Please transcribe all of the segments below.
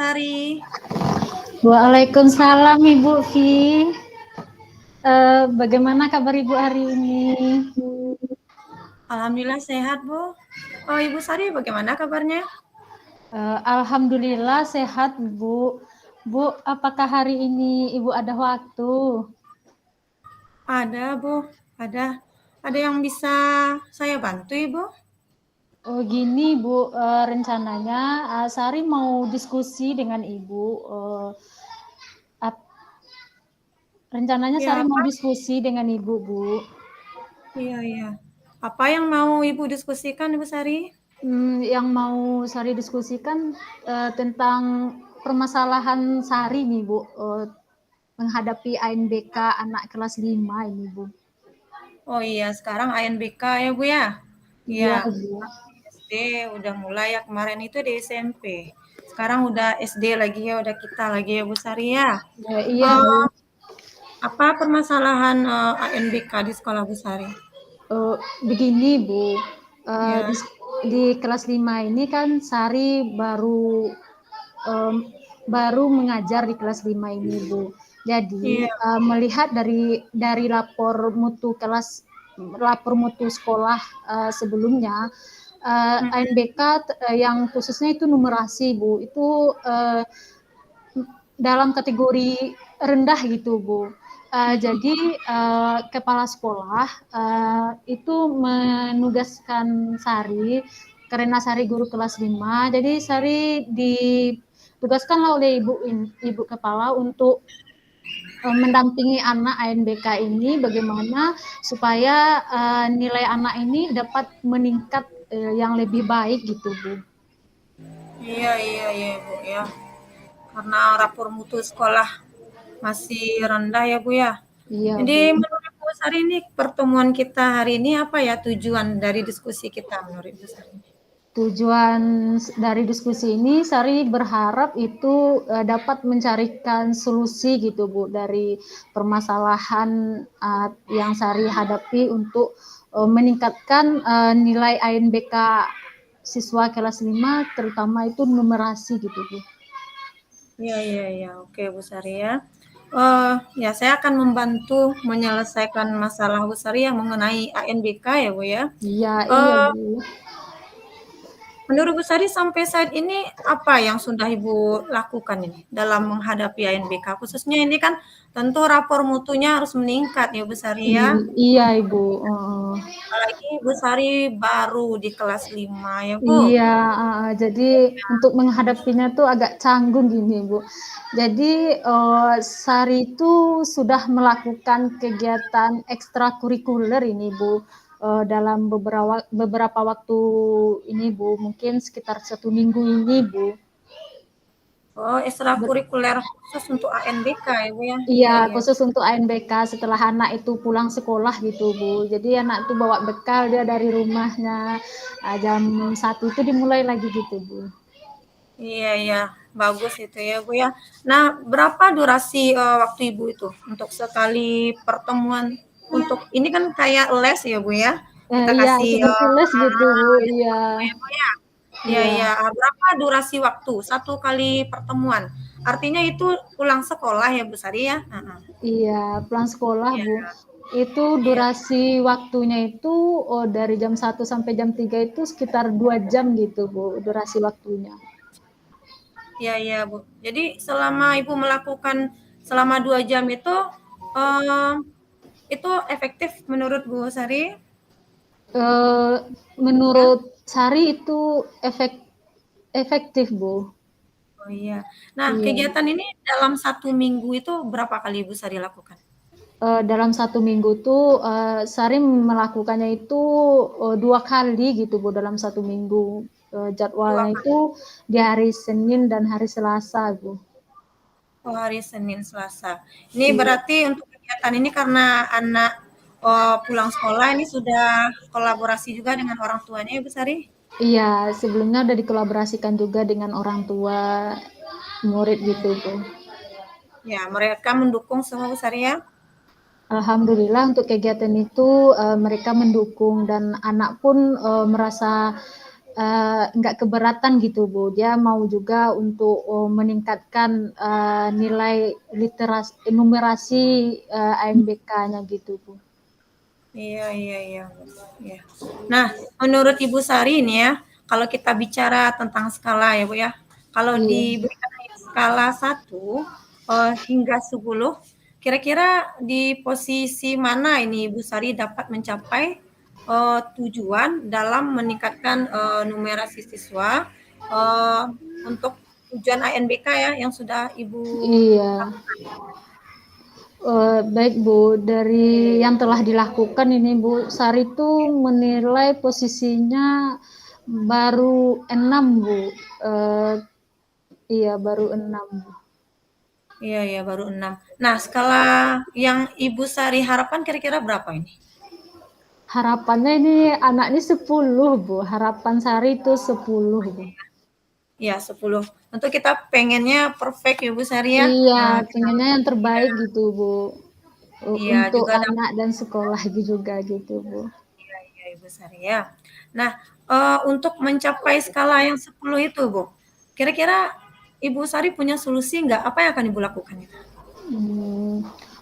Sari. Waalaikumsalam Ibu Vi. Bagaimana kabar Ibu hari ini? Alhamdulillah sehat, Bu. Oh, Ibu Sari bagaimana kabarnya? Alhamdulillah sehat Bu. Bu, apakah hari ini Ibu ada waktu? Ada, Bu. Ada. Ada yang bisa saya bantu, Ibu? Oh gini Bu, rencananya Sari mau diskusi dengan Ibu. Rencananya Ya, Sari mau apa? diskusi dengan Ibu Bu. Iya, iya. Apa yang mau Ibu diskusikan, Ibu Sari? Yang mau Sari diskusikan tentang permasalahan Sari nih Bu. Menghadapi ANBK anak kelas 5 ini Bu. Oh iya, sekarang ANBK ya, Bu ya? Iya. Iya Bu. SD udah mulai ya, kemarin itu di SMP. Sekarang udah SD lagi ya, udah kita lagi ya, Bu Sari ya. Ya, iya Bu. Eh, apa permasalahan ANBK di sekolah Bu Sari? Begini Bu, Ya. di kelas 5 ini kan Sari baru mengajar di kelas 5 ini Bu. Jadi Iya. melihat dari lapor mutu sekolah sebelumnya, Mm-mm. ANBK yang khususnya itu numerasi Bu, itu dalam kategori rendah gitu Bu. Jadi kepala sekolah itu menugaskan Sari karena Sari guru kelas 5, jadi Sari ditugaskanlah oleh ibu kepala untuk mendampingi anak ANBK ini bagaimana supaya nilai anak ini dapat meningkat yang lebih baik gitu Bu. Iya, iya, iya, Bu ya. Karena rapor mutu sekolah masih rendah ya, Bu ya. Iya Jadi Bu. menurut Bu Sari ini pertemuan kita hari ini apa ya tujuan dari diskusi kita menurut Bu Sari? Tujuan dari diskusi ini Sari berharap itu dapat mencarikan solusi gitu Bu dari permasalahan yang Sari hadapi untuk meningkatkan nilai ANBK siswa kelas 5 terutama itu numerasi gitu Bu. Iya, iya, iya. Oke, Bu Sari ya. Ya, saya akan membantu menyelesaikan masalah Bu Sari yang mengenai ANBK ya, Bu ya. Iya, iya Eh, Bu. Menurut Bu Sari sampai saat ini apa yang sudah Ibu lakukan ini dalam menghadapi ANBK? Khususnya ini kan tentu rapor mutunya harus meningkat ya Bu Sari ya. Iya Ibu. Apalagi Bu Sari baru di kelas 5 ya Bu. Iya, jadi untuk menghadapinya tuh agak canggung gini, Bu. Jadi, Sari itu sudah melakukan kegiatan ekstrakurikuler ini, Bu, dalam beberapa waktu ini, Bu, mungkin sekitar 1 minggu ini, Bu. Oh, Ber ekstrakurikuler khusus untuk ANBK ya Bu ya. Iya, Iya, iya. khusus untuk ANBK setelah anak itu pulang sekolah gitu, Bu. Jadi anak itu bawa bekal dia dari rumahnya, jam 1 itu dimulai lagi gitu, Bu. Iya, iya. Bagus itu ya Bu ya. Nah, berapa durasi waktu Ibu itu untuk sekali pertemuan untuk ini kan kayak les ya Bu ya. Kita Iya, kasih seperti les gitu, Bu, iya. ya Bu ya. Iya, Iya, iya. Berapa durasi waktu satu kali pertemuan? Artinya itu pulang sekolah ya Bu Sari ya? Heeh. iya, pulang sekolah, Iya, Bu. Itu iya. durasi waktunya itu dari jam 1 sampai jam 3 itu sekitar 2 jam gitu, Bu, durasi waktunya. Iya, iya, Bu. Jadi selama Ibu melakukan selama 2 jam eee, itu efektif menurut Bu Sari? Eh, Ya? Menurut Sari itu efektif, Bu. Oh iya. Nah, Iya. kegiatan ini dalam 1 minggu itu berapa kali Ibu Sari lakukan? Dalam 1 minggu tuh Sari melakukannya itu 2 kali gitu, Bu, dalam 1 minggu. 2 Jadwalnya kali. itu di hari Senin dan hari Selasa, Bu. Oh, hari Senin, Selasa. Ini Iya. berarti untuk kegiatan ini karena anak pulang sekolah ini sudah kolaborasi juga dengan orang tuanya Ibu Sari? Iya, sebelumnya udah dikolaborasikan juga dengan orang tua murid gitu, Bu. Ya, mereka mendukung semua Bu Sari ya? Alhamdulillah untuk kegiatan itu mereka mendukung dan anak pun merasa nggak keberatan gitu Bu. Dia mau juga untuk meningkatkan nilai literasi numerasi ANBK-nya gitu Bu. Iya, iya, iya, iya. Nah, menurut Ibu Sari ini ya, kalau kita bicara tentang skala ya Bu ya, kalau Iya. diberikan skala 1 hingga 10, kira-kira di posisi mana ini Ibu Sari dapat mencapai tujuan dalam meningkatkan numerasi siswa untuk tujuan ANBK ya yang sudah Ibu Iya. lakukan. Baik Bu, dari yang telah dilakukan ini Bu, Sari itu menilai posisinya baru 6 Bu. Iya baru 6 Bu. Iya, iya, baru 6. Nah, skala yang Ibu Sari harapkan kira-kira berapa ini? Harapannya ini anak ini 10 Bu, harapan Sari itu 10 Bu. Iya, 10. Tentu kita pengennya perfect ya Bu Sari ya. Iya, Dalam, pengennya yang iya, terbaik gitu Bu. iya, Untuk juga dapat. anak dan sekolah juga gitu Bu. Iya, iya, Ibu Sari ya. Nah, untuk mencapai skala yang 10 itu Bu, kira-kira Ibu Sari punya solusi nggak? Apa yang akan Ibu lakukan itu?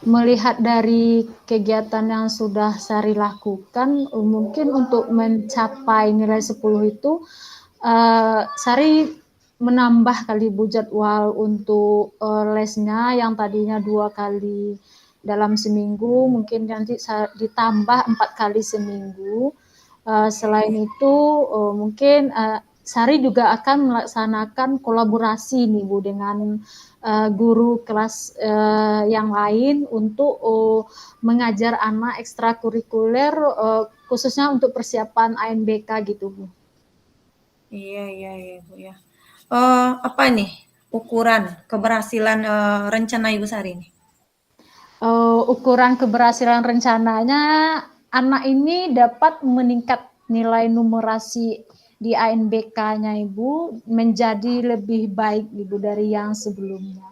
Melihat dari kegiatan yang sudah Sari lakukan, mungkin untuk mencapai nilai 10 itu, Sari menambah kali Bu jadwal untuk lesnya yang tadinya 2 kali dalam seminggu, mungkin nanti ditambah 4 kali seminggu. Selain itu, mungkin Sari juga akan melaksanakan kolaborasi nih Bu dengan guru kelas yang lain untuk mengajar anak ekstrakurikuler khususnya untuk persiapan ANBK gitu Bu. Iya, iya, iya, Bu ya. Apa nih ukuran keberhasilan rencana Ibu Sari ini? Ukuran keberhasilan rencananya anak ini dapat meningkat nilai numerasi di ANBK-nya Ibu menjadi lebih baik Ibu dari yang sebelumnya.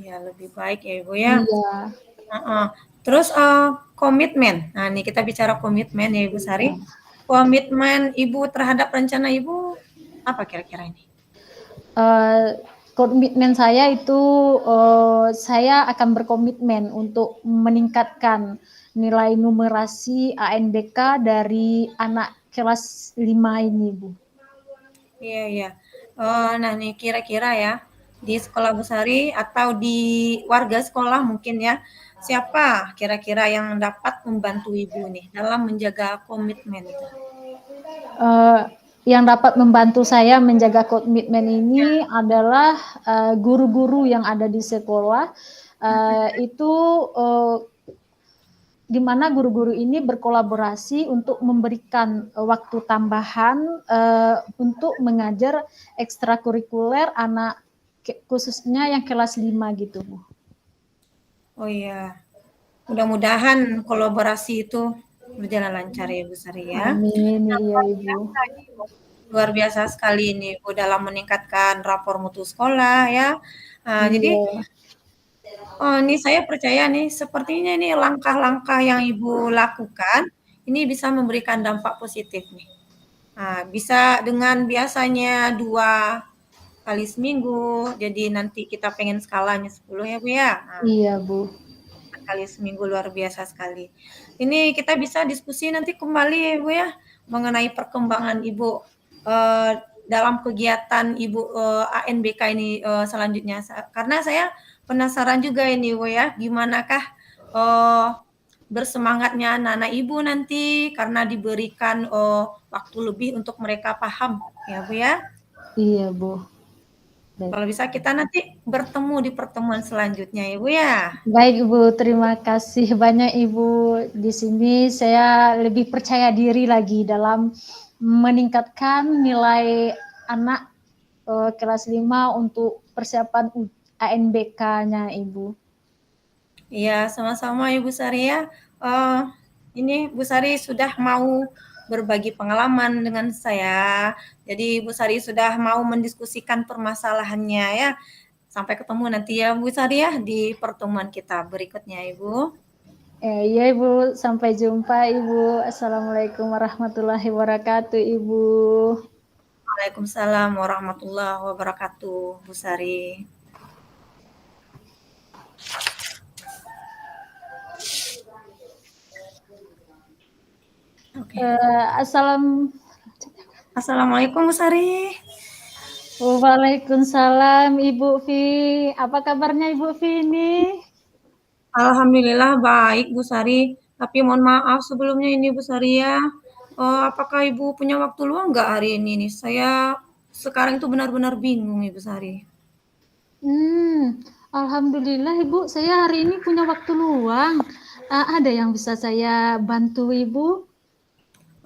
Ya, lebih baik ya Ibu ya. Iya. Heeh. Terus komitmen. Nah, ini kita bicara komitmen ya Ibu Sari. Iya. Komitmen Ibu terhadap rencana Ibu apa kira-kira ini? Uh, Komitmen saya itu saya akan berkomitmen untuk meningkatkan nilai numerasi ANBK dari anak kelas 5 ini, Bu. Iya, iya. Nah, nih kira-kira ya di sekolah Bu Sari atau di warga sekolah mungkin ya, siapa kira-kira yang dapat membantu Ibu nih dalam menjaga komitmen itu? Uh, yang dapat membantu saya menjaga komitmen ini adalah guru-guru yang ada di sekolah. Itu di mana guru-guru ini berkolaborasi untuk memberikan waktu tambahan untuk mengajar ekstrakurikuler anak khususnya yang kelas 5 gitu Bu. Oh iya, mudah-mudahan kolaborasi itu berjalan lancar ya Bu Sari ya. Amin Nah, iya Ibu. luar biasa sekali ini Bu dalam meningkatkan rapor mutu sekolah ya. Jadi Iya. ini saya percaya nih sepertinya ini langkah-langkah yang Ibu lakukan ini bisa memberikan dampak positif nih. Bisa dengan biasanya 2 kali seminggu, jadi nanti kita pengen skalanya 10 ya Bu ya. Iya Bu. 4 kali seminggu luar biasa sekali. Ini kita bisa diskusi nanti kembali ya Bu ya mengenai perkembangan Ibu dalam kegiatan Ibu ANBK ini selanjutnya. Karena saya penasaran juga ini Bu ya, gimanakah bersemangatnya anak-anak Ibu nanti karena diberikan waktu lebih untuk mereka paham ya Bu ya. Iya Bu. Baik. Kalau bisa kita nanti bertemu di pertemuan selanjutnya ya Bu ya. Baik Ibu, terima kasih banyak Ibu. Di sini saya lebih percaya diri lagi dalam meningkatkan nilai anak kelas 5 untuk persiapan ANBK-nya Ibu. Iya, sama-sama Ibu Sari ya. Ini Bu Sari sudah mau berbagi pengalaman dengan saya. Jadi Bu Sari sudah mau mendiskusikan permasalahannya ya. Sampai ketemu nanti ya Bu Sari ya di pertemuan kita berikutnya Ibu. Iya Ibu, sampai jumpa Ibu. Assalamualaikum warahmatullahi wabarakatuh Ibu. Waalaikumsalam warahmatullahi wabarakatuh, Bu Sari. Oke. Assalam Assalamualaikum Bu Sari. Waalaikumsalam Ibu Vi. Apa kabarnya Ibu Vi ini? Alhamdulillah baik Bu Sari. Tapi mohon maaf sebelumnya ini Bu Sari ya. Apakah Ibu punya waktu luang nggak hari ini nih? Saya sekarang itu benar-benar bingung Ibu Sari. Alhamdulillah Ibu, saya hari ini punya waktu luang. Ada yang bisa saya bantu Ibu?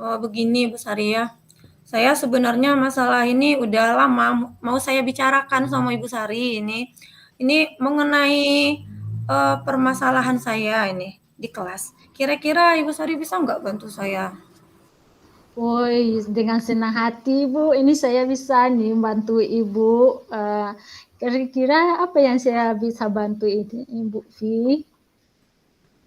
Begini Bu Sari ya. Saya sebenarnya masalah ini udah lama mau saya bicarakan sama Ibu Sari ini. Ini mengenai permasalahan saya ini di kelas. Kira-kira Ibu Sari bisa nggak bantu saya? Woi, dengan senang hati Bu, ini saya bisa nih bantu Ibu. Kira-kira apa yang saya bisa bantu ini Ibu Vi?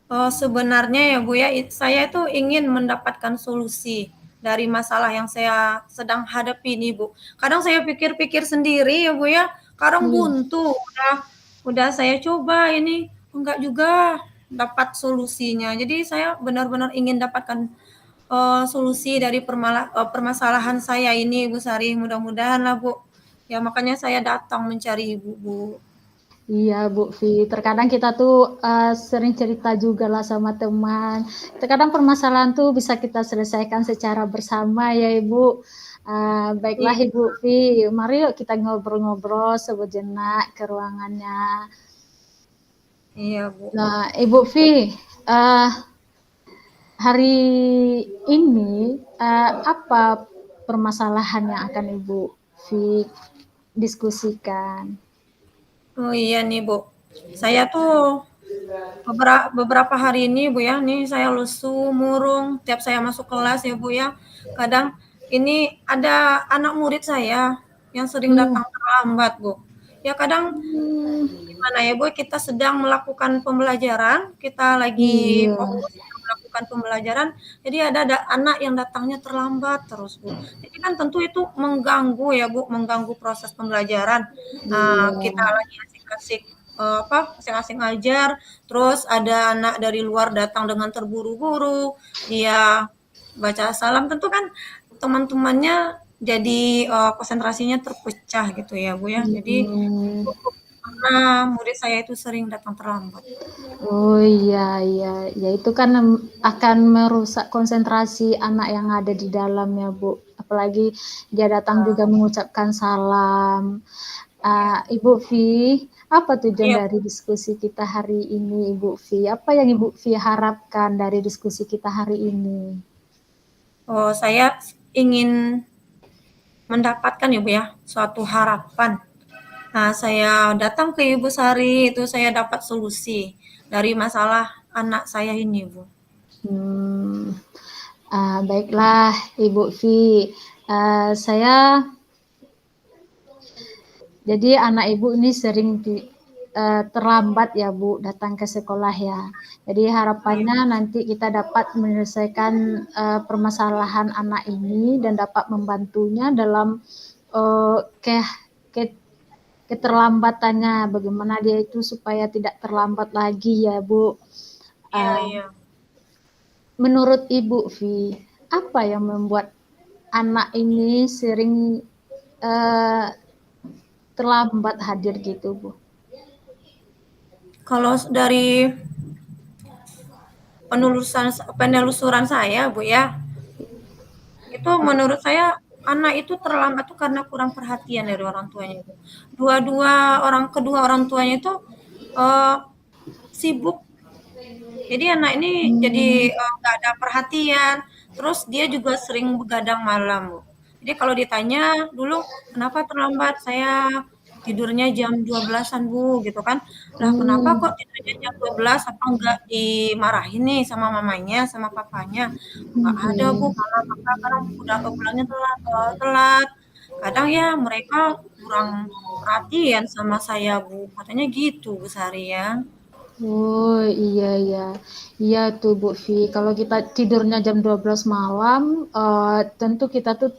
Sebenarnya ya Bu ya, saya itu ingin mendapatkan solusi dari masalah yang saya sedang hadapi nih Bu. Kadang saya pikir-pikir sendiri ya Bu ya, kadang Iya. buntu. Udah saya coba ini, enggak juga dapat solusinya. Jadi saya benar-benar ingin dapatkan solusi dari permasalahan saya ini Bu Sari. Mudah-mudahan lah Bu. Ya makanya saya datang mencari Ibu Bu. Iya Bu Vi, terkadang kita tuh sering cerita juga lah sama teman. Terkadang permasalahan tuh bisa kita selesaikan secara bersama ya Ibu. Baiklah Iya, Ibu Vi, mari yuk kita ngobrol-ngobrol sejenak ke ruangannya. iya Bu. Nah Ibu Vi, uh, hari ini apa permasalahan yang akan Ibu Vi diskusikan? Oh iya nih Bu. Saya tuh beberapa hari ini Bu ya, nih saya lesu, murung, tiap saya masuk kelas ya Bu ya. Kadang ini ada anak murid saya yang sering Hmm. datang terlambat Bu. Ya kadang gimana ya Bu, kita sedang melakukan pembelajaran, kita lagi Iya. fokus melakukan pembelajaran, jadi ada anak yang datangnya terlambat terus Bu. Jadi kan tentu itu mengganggu ya Bu, mengganggu proses pembelajaran. Kita Iya. lagi asik-asik asik-asik ngajar, terus ada anak dari luar datang dengan terburu-buru, dia baca salam, tentu kan teman-temannya jadi konsentrasinya terpecah gitu ya Bu ya. Jadi Hmm. karena murid saya itu sering datang terlambat. Oh iya, iya, ya itu kan akan merusak konsentrasi anak yang ada di dalam ya Bu. Apalagi dia datang juga mengucapkan salam. Ibu Vi, apa tujuan Iya, dari diskusi kita hari ini, Ibu Vi? Apa yang Ibu Vi harapkan dari diskusi kita hari ini? saya ingin mendapatkan ya Bu ya, suatu harapan. Nah, saya datang ke Ibu Sari, itu saya dapat solusi dari masalah anak saya ini, Bu. Hmm, baiklah, Ibu Vi. Saya Jadi anak ibu ini sering terlambat ya Bu datang ke sekolah ya. Jadi Iya, harapannya nanti kita dapat menyelesaikan permasalahan anak ini dan dapat membantunya dalam uh, ke, ke keterlambatannya. Bagaimana dia itu supaya tidak terlambat lagi ya Bu. iya, Uh, iya. Menurut Ibu Vi, apa yang membuat anak ini sering uh, terlambat hadir gitu Bu? Kalau dari penelusuran saya, Bu ya, itu menurut saya anak itu terlambat tuh karena kurang perhatian dari orang tuanya itu. Kedua orang tuanya itu eh, sibuk. Jadi anak ini jadi Hmm. nggak ada perhatian. Terus dia juga sering begadang malam, Bu. Jadi kalau ditanya dulu kenapa terlambat, saya tidurnya jam 12-an Bu, gitu kan. Lah kenapa Hmm. kok tidurnya jam 12, apa enggak dimarahin nih sama mamanya, sama papanya? Enggak ada Bu, Hmm. karena kakak kadang udah pulangnya telat, telat. Kadang ya mereka kurang perhatian sama saya Bu, katanya gitu Bu Sari ya. Oh iya ya, tuh Bu Vi. Kalau kita tidurnya jam 12 malam, tentu kita tuh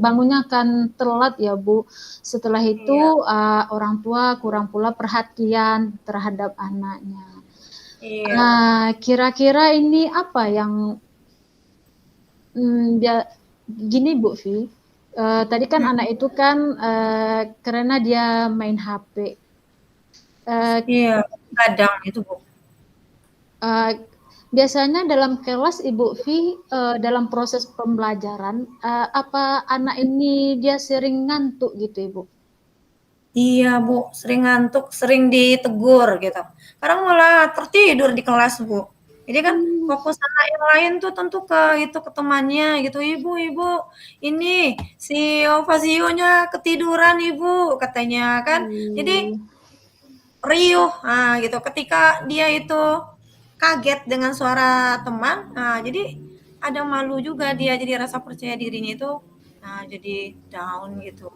bangunnya akan telat ya Bu. Setelah Iya, itu orang tua kurang pula perhatian terhadap anaknya. iya. Kira-kira ini apa yang dia gini Bu Vi, tadi kan Hmm, anak itu kan karena dia main HP. Eh, iya, kadang itu, Bu. eh, Biasanya dalam kelas Ibu Vi, dalam proses pembelajaran, apa anak ini dia sering ngantuk gitu Ibu? Iya, Bu, sering ngantuk, sering ditegur gitu. Kadang malah tertidur di kelas, Bu. Jadi kan Hmm, fokus anak yang lain tuh tentu ke itu ke temannya gitu. Ibu, ibu, ini si Fazio-nya ketiduran, Ibu, katanya kan. Jadi iya. riuh, nah gitu. Ketika dia itu kaget dengan suara teman, nah jadi ada malu juga dia, jadi rasa percaya dirinya itu, nah jadi down gitu.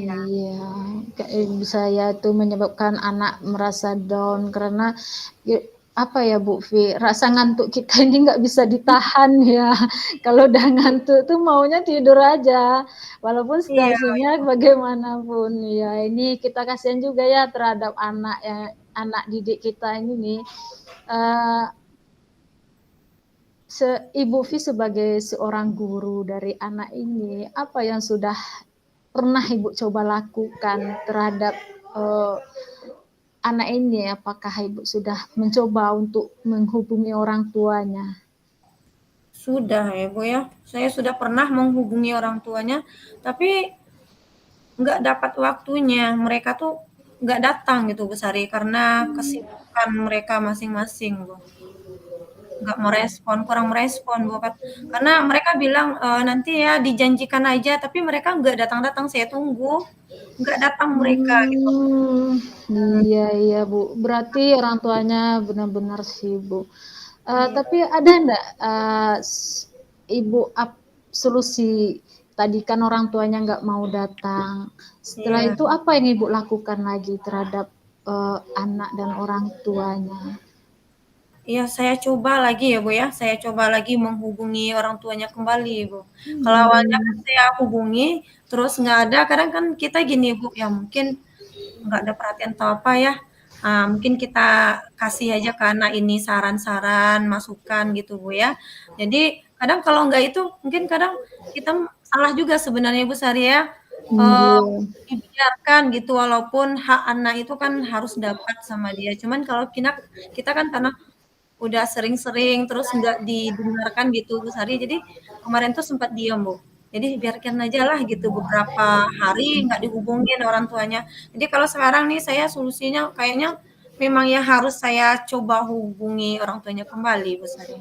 Ya, Iya, bisa ya itu menyebabkan anak merasa down karena ya, apa ya Bu Vi, rasa ngantuk kita ini nggak bisa ditahan ya. Kalau udah ngantuk tuh maunya tidur aja, walaupun iya, situasinya bagaimanapun. Ya ini kita kasihan juga ya terhadap anak didik kita ini nih. Eh, Ibu Vi sebagai seorang guru dari anak ini, apa yang sudah pernah Ibu coba lakukan terhadap uh, anak ini? Apakah Ibu sudah mencoba untuk menghubungi orang tuanya? sudah ya Bu ya. Saya sudah pernah menghubungi orang tuanya, tapi nggak dapat waktunya. Mereka tuh nggak datang gitu Bu Sari, karena kesibukan mereka masing-masing Bu. Nggak merespon, kurang merespon Bu. Karena mereka bilang nanti ya dijanjikan aja, tapi mereka nggak datang-datang. Saya tunggu, nggak datang mereka gitu. Hmm, iya iya Bu. Berarti orang tuanya benar-benar sibuk. Iya. Tapi ada enggak Ibu solusi tadi kan orang tuanya nggak mau datang. Setelah Iya. itu apa yang Ibu lakukan lagi terhadap anak dan orang tuanya? Iya, saya coba lagi ya, Bu, ya. Saya coba lagi menghubungi orang tuanya kembali, Bu. Kalau awalnya kan Hmm, saya hubungi, terus nggak ada, kadang kan kita gini, Bu, ya mungkin nggak ada perhatian atau apa ya. Mungkin kita kasih aja ke anak ini saran-saran, masukan gitu, Bu, ya. Jadi kadang kalau nggak itu, mungkin kadang kita salah juga sebenarnya, Bu Sari ya. Eh, iya. Dibiarkan gitu, walaupun hak anak itu kan harus dapat sama dia. Cuman kalau kita kita kan karena udah sering-sering terus nggak didengarkan gitu Bu Sari. Jadi kemarin tuh sempat diam Bu. Jadi biarkan aja lah gitu beberapa hari nggak dihubungin orang tuanya. Jadi kalau sekarang nih saya solusinya kayaknya memang ya harus saya coba hubungi orang tuanya kembali Bu Sari.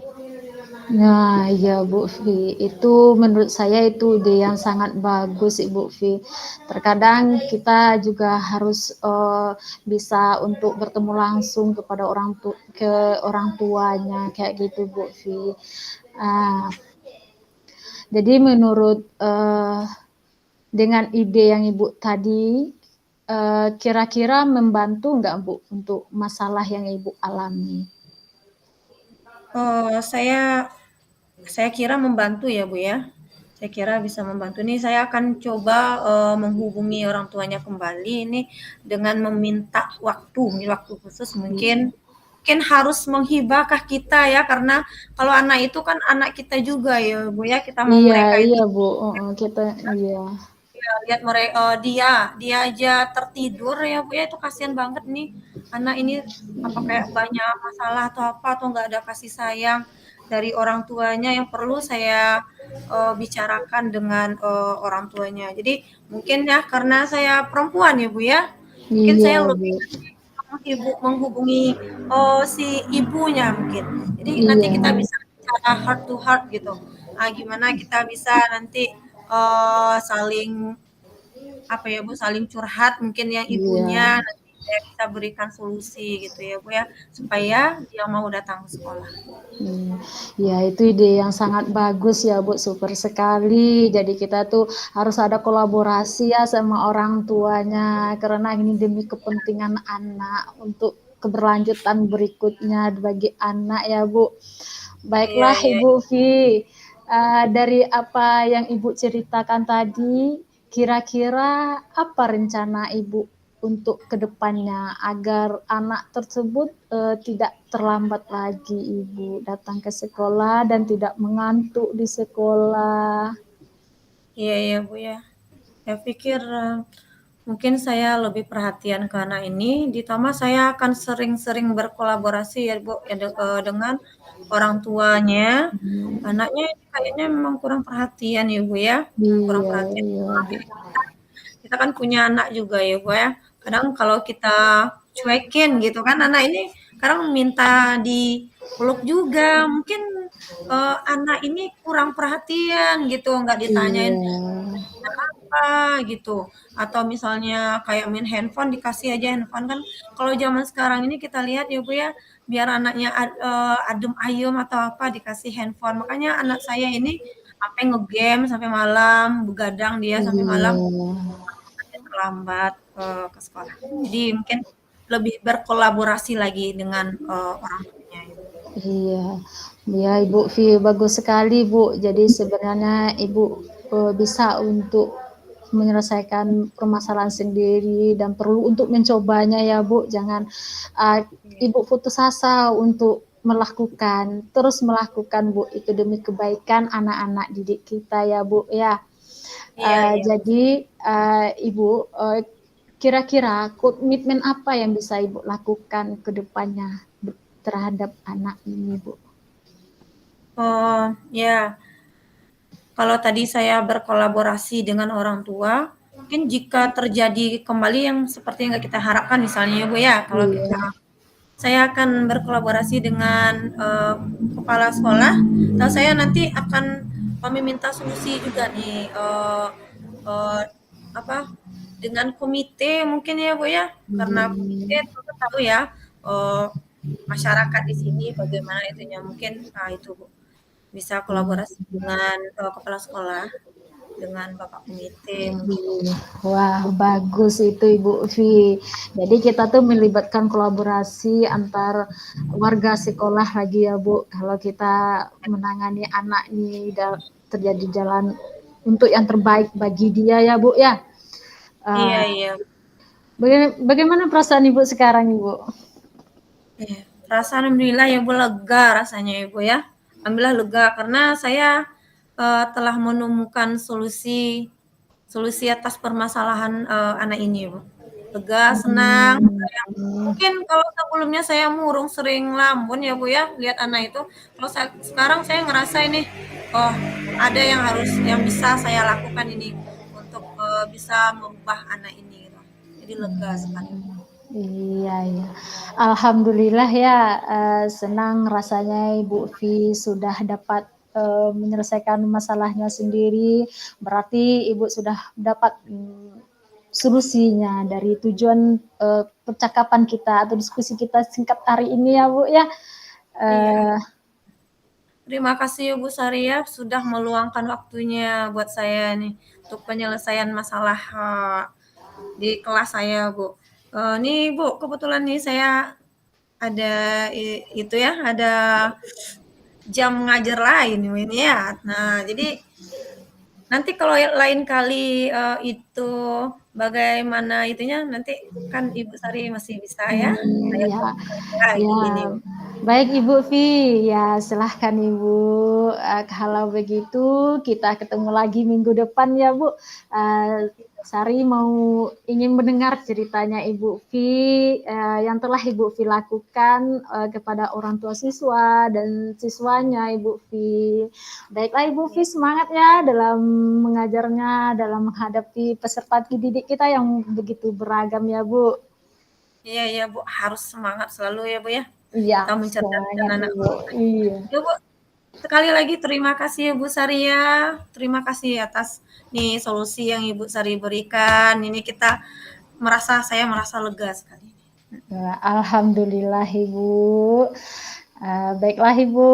Nah, iya Bu Vi, itu menurut saya itu ide yang sangat bagus Ibu Vi. Terkadang kita juga harus bisa untuk bertemu langsung kepada ke orang tuanya kayak gitu Bu Vi. Ah, jadi menurut dengan ide yang Ibu tadi, kira-kira membantu nggak Bu untuk masalah yang Ibu alami? Saya kira membantu ya Bu ya. Saya kira bisa membantu nih. Saya akan coba menghubungi orang tuanya kembali ini dengan meminta waktu khusus mungkin harus menghibahkah kita ya karena kalau anak itu kan anak kita juga ya Bu ya. Kita mau Iya, mereka itu iya Bu, kita iya. ya, lihat mereka dia aja tertidur ya Bu ya itu kasihan banget nih anak ini apa kayak banyak masalah atau apa atau nggak ada kasih sayang dari orang tuanya yang perlu saya bicarakan dengan orang tuanya. Jadi mungkin ya karena saya perempuan ya Bu ya, mungkin Iya, saya Bu. lebih menghubungi si ibunya mungkin. Jadi nanti Iya. kita bisa bicara heart to heart gitu. Gimana kita bisa nanti saling apa ya Bu, saling curhat mungkin yang Iya. ibunya nanti saya bisa berikan solusi gitu ya Bu ya, supaya dia mau datang ke sekolah. Ya, itu ide yang sangat bagus ya, Bu. Super sekali. Jadi kita tuh harus ada kolaborasi ya sama orang tuanya karena ini demi kepentingan anak untuk keberlanjutan berikutnya bagi anak ya, Bu. Iya Baiklah iya. Ibu Vi. Dari apa yang Ibu ceritakan tadi, kira-kira apa rencana Ibu untuk kedepannya agar anak tersebut tidak terlambat lagi Ibu datang ke sekolah dan tidak mengantuk di sekolah? Iya iya Bu ya. Saya pikir mungkin saya lebih perhatian ke anak ini, ditambah saya akan sering-sering berkolaborasi ya Bu ya dengan orang tuanya. Hmm, Anaknya ini kayaknya memang kurang perhatian ya Bu ya, kurang iya, perhatian. iya, Bu. Kita kan punya anak juga ya Bu ya. Kadang kalau kita cuekin gitu kan, anak ini kadang minta dipeluk juga. Mungkin anak ini kurang perhatian gitu, nggak ditanyain Iya, apa gitu. Atau misalnya kayak main handphone, dikasih aja handphone kan. Kalau zaman sekarang ini kita lihat ya Bu ya, biar anaknya adem ayem atau apa dikasih handphone. Makanya anak saya ini sampai ngegame sampai malam, begadang dia sampai malam iya. terlambat ke sekolah. Jadi mungkin lebih berkolaborasi lagi dengan orang tuanya. Iya, ya Ibu Vi, bagus sekali Bu. Jadi sebenarnya Ibu bisa untuk menyelesaikan permasalahan sendiri dan perlu untuk mencobanya ya Bu. Jangan uh, Ibu putus asa untuk terus melakukan Bu itu demi kebaikan anak-anak didik kita ya Bu ya. Iya, iya. Jadi Ibu kira-kira komitmen apa yang bisa Ibu lakukan ke depannya terhadap anak ini, Bu? Oh, ya. Kalau tadi saya berkolaborasi dengan orang tua, mungkin jika terjadi kembali yang seperti yang kita harapkan misalnya ya Bu ya, kalau kita Iya. saya akan berkolaborasi dengan kepala sekolah, atau saya nanti akan meminta solusi juga nih eh, apa dengan komite mungkin ya Bu ya, karena komite Hmm, tentu tahu ya eh, masyarakat di sini bagaimana itunya mungkin itu Bu bisa kolaborasi dengan kepala sekolah, dengan bapak komite mungkin. Wah, bagus itu Ibu Vi. Jadi kita tuh melibatkan kolaborasi antar warga sekolah lagi ya Bu. Kalau kita menangani anak ini terjadi jalan untuk yang terbaik bagi dia ya Bu ya. Iya Uh, iya. Bagaimana perasaan Ibu sekarang Ibu? Iya. Perasaan alhamdulillah ya Bu lega rasanya ya Bu ya. Alhamdulillah lega karena saya telah menemukan solusi solusi atas permasalahan anak ini Bu. Lega, senang. Hmm, Mungkin kalau sebelumnya saya murung sering lamun ya Bu ya, lihat anak itu. Kalau sekarang saya ngerasa ini, oh ada yang yang bisa saya lakukan ini untuk bisa mengubah anak ini gitu. Jadi lega sekali. iya, iya. Alhamdulillah ya, senang rasanya Ibu Vi sudah dapat menyelesaikan masalahnya sendiri. Berarti Ibu sudah dapat solusinya dari tujuan percakapan kita atau diskusi kita singkat hari ini ya Bu ya. Iya. Eh, Terima kasih ya Bu Saria sudah meluangkan waktunya buat saya nih untuk penyelesaian masalah di kelas saya Bu. Nih Bu, kebetulan nih saya ada itu ya, ada jam ngajar lain ini ya. Nah, jadi nanti kalau lain kali itu bagaimana itunya nanti kan Ibu Sari masih bisa ya. Saya ya, lagi ya. ini. Baik Ibu Vi, ya silahkan Ibu. Kalau begitu kita ketemu lagi minggu depan ya Bu. Sari mau ingin mendengar ceritanya Ibu Vi yang telah Ibu Vi lakukan kepada orang tua siswa dan siswanya Ibu Vi. Baiklah Ibu Vi semangat ya dalam mengajarnya, dalam menghadapi peserta didik kita yang begitu beragam ya Bu. Iya iya Bu, harus semangat selalu ya Bu ya. Iya, Kita mencerdaskan semangat anak Ibu. bangsa. Iya. Ya Bu, sekali lagi terima kasih ya Bu Saria. Terima kasih atas nih solusi yang Ibu Sari berikan. Ini saya merasa lega sekali. Ya, alhamdulillah Ibu. Baiklah Ibu,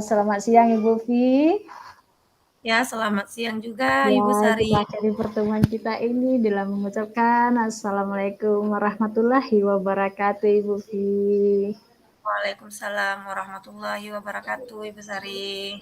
selamat siang Ibu Vi. Ya, selamat siang juga Ya, Ibu Sari. kita akhiri pertemuan kita ini dalam mengucapkan Assalamualaikum warahmatullahi wabarakatuh Ibu Vi. Waalaikumsalam warahmatullahi wabarakatuh, Ibu Sari.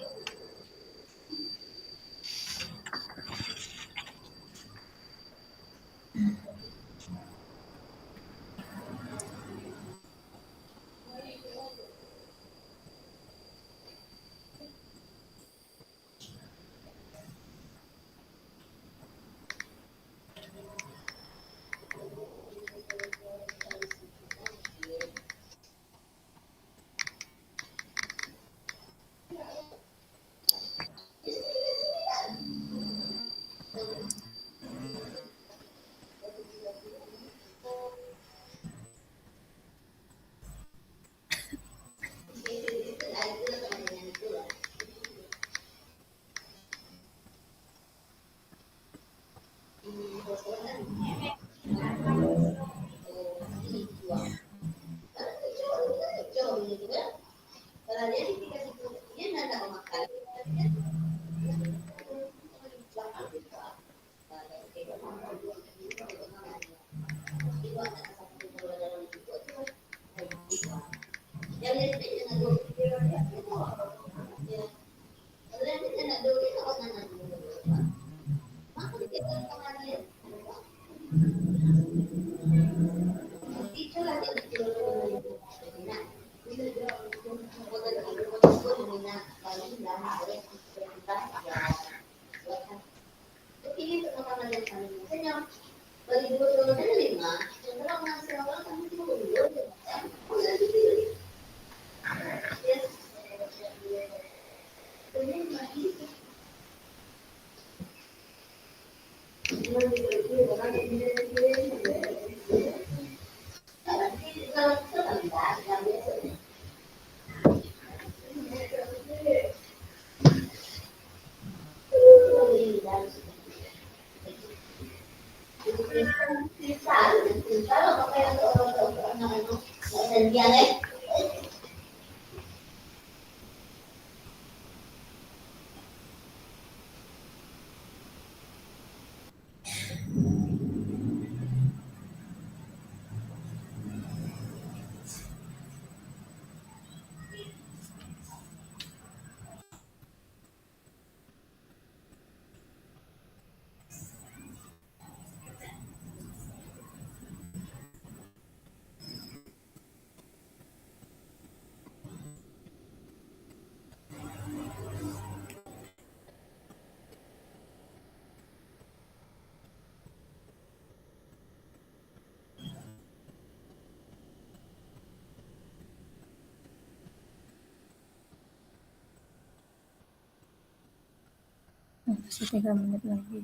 Masih 3 menit lagi.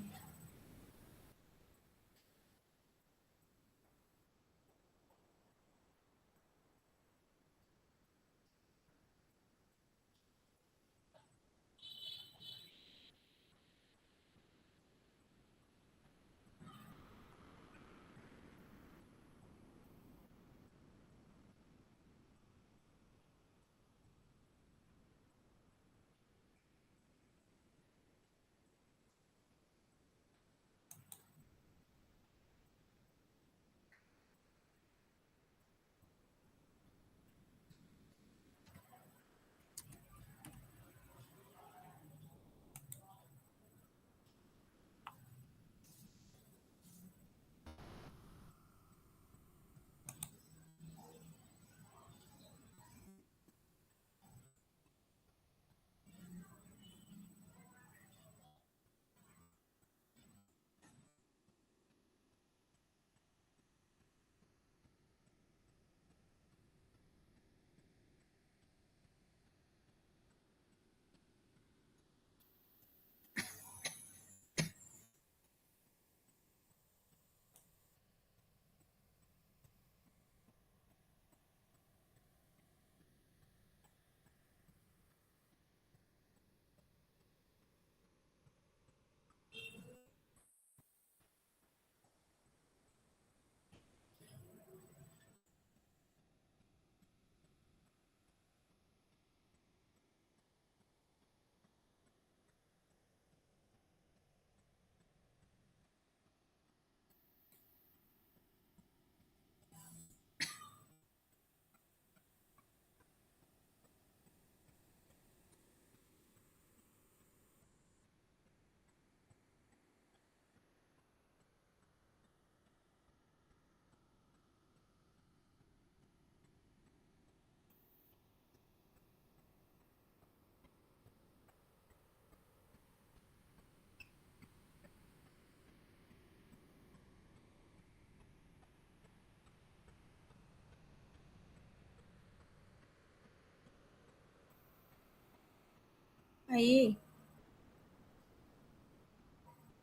Baik,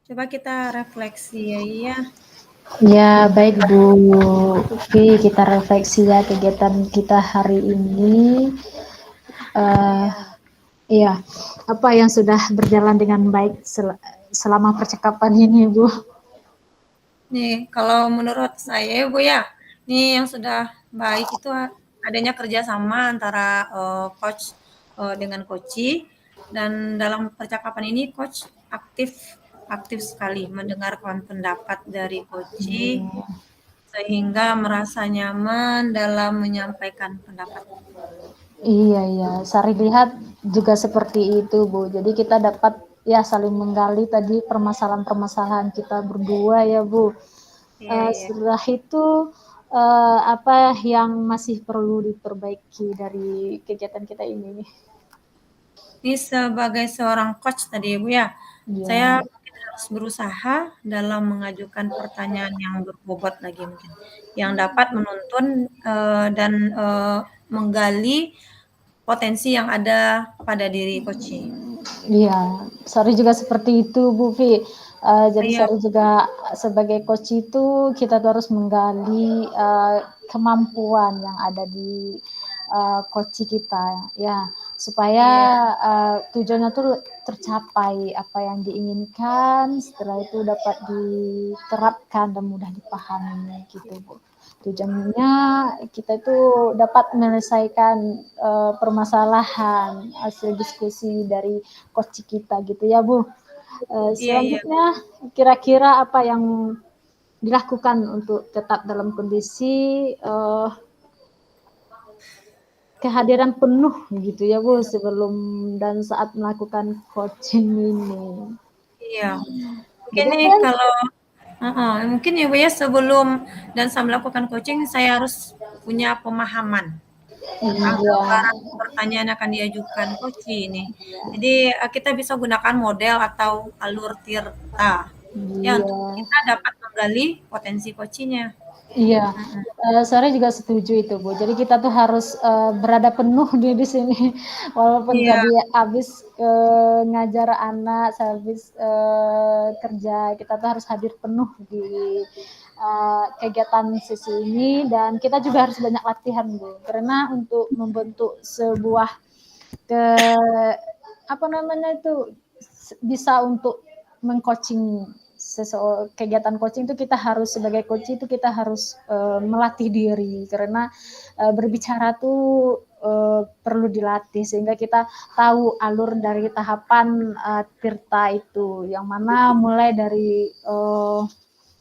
coba kita refleksi ya. Iya. Ya, baik Bu. Oke, kita refleksi ya kegiatan kita hari ini. Iya, apa yang sudah berjalan dengan baik selama percakapan ini, Bu? Nih, kalau menurut saya Bu ya, nih yang sudah baik itu adanya kerjasama antara coach dengan coachi, dan dalam percakapan ini coach aktif sekali mendengarkan pendapat dari coachi sehingga merasa nyaman dalam menyampaikan pendapat. Iya, Sari lihat juga seperti itu, Bu. Jadi kita dapat ya saling menggali tadi permasalahan-permasalahan kita berdua ya, Bu. Iya. Setelah itu apa yang masih perlu diperbaiki dari kegiatan kita ini? Ini sebagai seorang coach tadi Bu ya, saya Ya, mungkin harus berusaha dalam mengajukan pertanyaan yang berbobot lagi mungkin, yang dapat menuntun dan menggali potensi yang ada pada diri coachi. iya. Sari juga seperti itu, Bu Vi. Jadi Iya, Sari juga sebagai coach itu kita tuh harus menggali kemampuan yang ada di coach kita, ya, supaya iya, tujuannya tuh tercapai apa yang diinginkan. Setelah itu dapat diterapkan dan mudah dipahami, gitu, Bu. Tujuannya kita itu dapat menyelesaikan permasalahan hasil diskusi dari coach kita gitu ya Bu. iya. Selanjutnya kira-kira apa yang dilakukan untuk tetap dalam kondisi kehadiran penuh gitu ya Bu sebelum dan saat melakukan coaching ini. Iya. Mungkin Jadi nih kan kalau mungkin ya Bu ya, sebelum dan saya melakukan coaching saya harus punya pemahaman apa iya, barang pertanyaan akan diajukan coach ini. Jadi kita bisa gunakan model atau alur Tirta ya untuk iya. kita dapat menggali potensi coachnya. Iya, saya juga setuju itu, Bu. Jadi kita tuh harus berada penuh di sini, walaupun Iya, tadi habis ngajar anak, habis kerja, kita tuh harus hadir penuh di kegiatan sesi ini, dan kita juga harus banyak latihan, Bu. Karena untuk membentuk sebuah ke apa namanya itu bisa untuk mengcoaching kegiatan coaching itu kita harus sebagai coach itu kita harus melatih diri karena berbicara tuh perlu dilatih sehingga kita tahu alur dari tahapan tirta itu yang mana mulai dari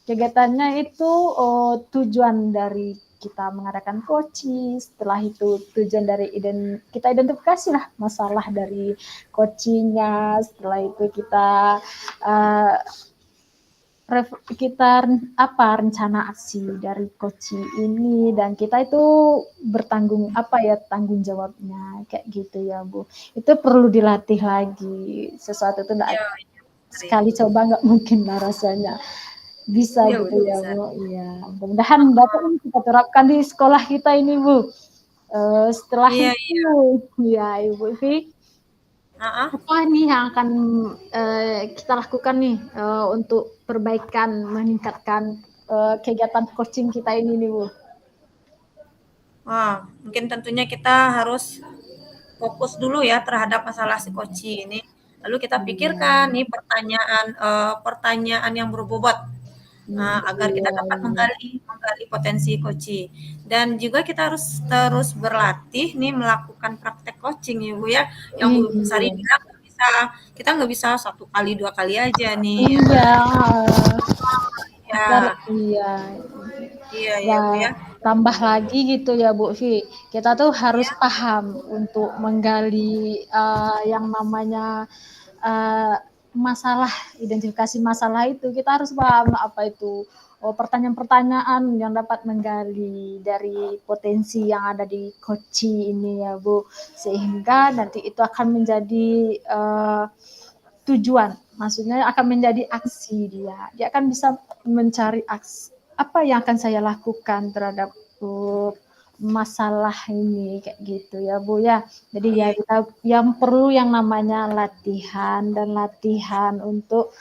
kegiatannya itu tujuan dari kita mengadakan coaching, setelah itu tujuan dari kita identifikasi lah masalah dari coachingnya, setelah itu kita uh, apa rencana aksi dari coaching ini dan kita itu tanggung jawabnya kayak gitu ya Bu. Itu perlu dilatih lagi. Sesuatu itu enggak iya, iya, benar itu. sekali coba nggak mungkin lah rasanya bisa Iya, gitu udah ya bisa. Bu. Iya, mudah-mudahan dapat kita terapkan di sekolah kita ini Bu. Setelah Iya, itu iya. ya Ibu Vi, Heeh. apa nih yang akan kita lakukan nih untuk perbaikan meningkatkan kegiatan coaching kita ini nih Bu? Wah, mungkin tentunya kita harus fokus dulu ya terhadap masalah si koci ini. Lalu kita Iya, pikirkan nih pertanyaan yang berbobot agar kita iya, dapat iya. menggali potensi koci. Dan juga kita harus terus berlatih nih melakukan praktek coaching ya Bu ya. Yang Bu Sari Iya, bilang kita nggak bisa satu kali dua kali aja nih. iya, Ya, iya. iya ya Ya, Bu ya. tambah lagi gitu ya Bu Vi, kita tuh harus Ya, paham untuk menggali yang namanya uh, masalah, identifikasi masalah itu, kita harus paham apa itu pertanyaan-pertanyaan yang dapat menggali dari potensi yang ada di Koci ini ya Bu, sehingga nanti itu akan menjadi tujuan, maksudnya akan menjadi aksi dia akan bisa mencari aksi apa yang akan saya lakukan terhadap masalah ini kayak gitu ya Bu ya. Jadi ya iya. kita yang perlu yang namanya latihan dan latihan untuk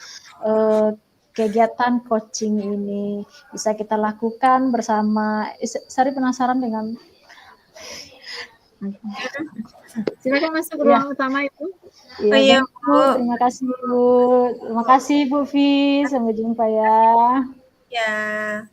kegiatan coaching ini bisa kita lakukan bersama. Sari penasaran dengan Silakan masuk ke ya. ruang utama itu. Iya, Oh iya baik Bu. Bu. Terima kasih Bu. Terima kasih Bu Vi. Sampai jumpa ya. Ya.